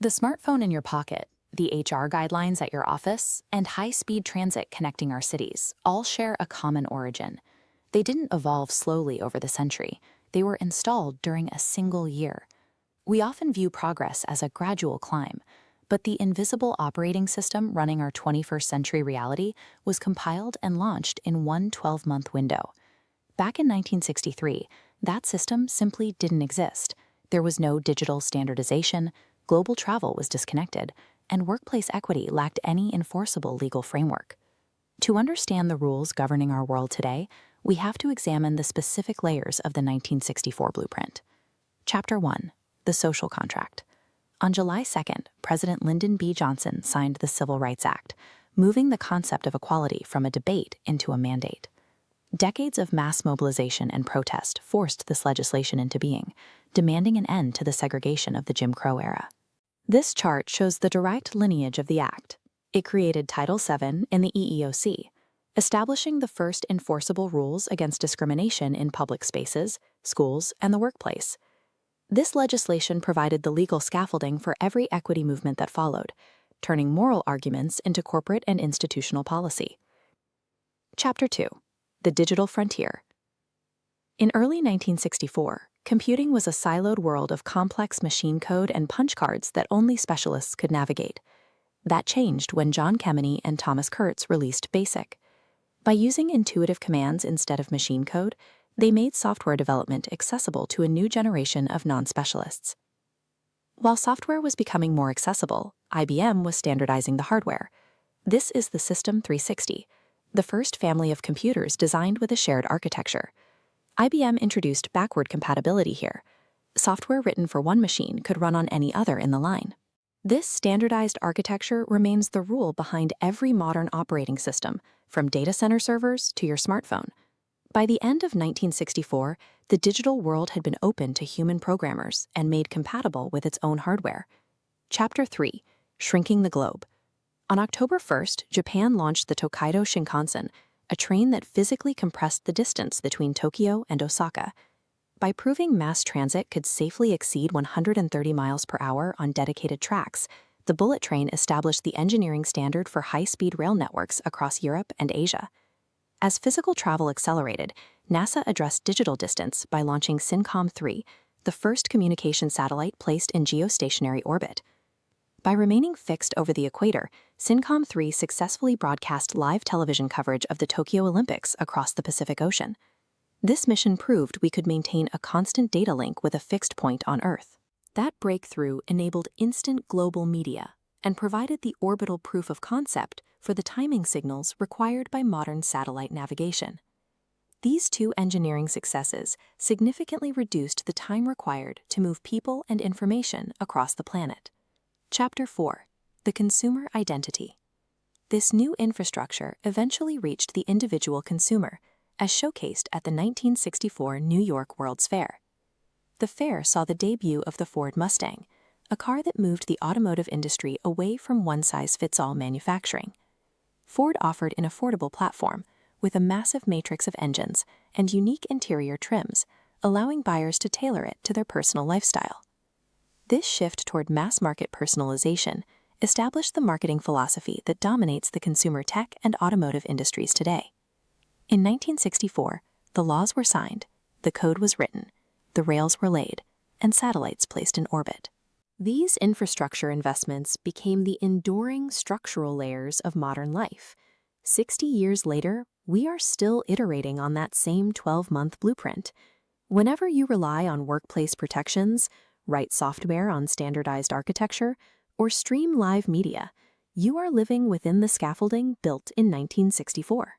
The smartphone in your pocket, the HR guidelines at your office, and high-speed transit connecting our cities all share a common origin. They didn't evolve slowly over the century. They were installed during a single year. We often view progress as a gradual climb, but the invisible operating system running our 21st century reality was compiled and launched in one 12-month window. Back in 1963, that system simply didn't exist. There was no digital standardization, global travel was disconnected, and workplace equity lacked any enforceable legal framework. To understand the rules governing our world today, we have to examine the specific layers of the 1964 blueprint. Chapter 1. The Social Contract. On July 2nd, President Lyndon B. Johnson signed the Civil Rights Act, moving the concept of equality from a debate into a mandate. Decades of mass mobilization and protest forced this legislation into being, demanding an end to the segregation of the Jim Crow era. This chart shows the direct lineage of the Act. It created Title VII in the EEOC, establishing the first enforceable rules against discrimination in public spaces, schools, and the workplace. This legislation provided the legal scaffolding for every equity movement that followed, turning moral arguments into corporate and institutional policy. Chapter 2. The Digital Frontier. In early 1964, computing was a siloed world of complex machine code and punch cards that only specialists could navigate. That changed when John Kemeny and Thomas Kurtz released BASIC. By using intuitive commands instead of machine code, they made software development accessible to a new generation of non-specialists. While software was becoming more accessible, IBM was standardizing the hardware. This is the System 360, the first family of computers designed with a shared architecture. IBM introduced backward compatibility here. Software written for one machine could run on any other in the line. This standardized architecture remains the rule behind every modern operating system, from data center servers to your smartphone. By the end of 1964, the digital world had been open to human programmers and made compatible with its own hardware. Chapter 3. Shrinking the Globe. On October 1st, Japan launched the Tokaido Shinkansen, a train that physically compressed the distance between Tokyo and Osaka. By proving mass transit could safely exceed 130 miles per hour on dedicated tracks, the bullet train established the engineering standard for high-speed rail networks across Europe and Asia. As physical travel accelerated, NASA addressed digital distance by launching SYNCOM-3, the first communication satellite placed in geostationary orbit. By remaining fixed over the equator, SYNCOM-3 successfully broadcast live television coverage of the Tokyo Olympics across the Pacific Ocean. This mission proved we could maintain a constant data link with a fixed point on Earth. That breakthrough enabled instant global media and provided the orbital proof of concept for the timing signals required by modern satellite navigation. These two engineering successes significantly reduced the time required to move people and information across the planet. Chapter 4. The Consumer Identity. This new infrastructure eventually reached the individual consumer, as showcased at the 1964 New York World's Fair. The fair saw the debut of the Ford Mustang, a car that moved the automotive industry away from one-size-fits-all manufacturing. Ford offered an affordable platform with a massive matrix of engines and unique interior trims, allowing buyers to tailor it to their personal lifestyle. This shift toward mass-market personalization established the marketing philosophy that dominates the consumer tech and automotive industries today. In 1964, the laws were signed, the code was written, the rails were laid, and satellites placed in orbit. These infrastructure investments became the enduring structural layers of modern life. 60 years later, we are still iterating on that same 12-month blueprint. Whenever you rely on workplace protections, write software on standardized architecture, or stream live media, you are living within the scaffolding built in 1964.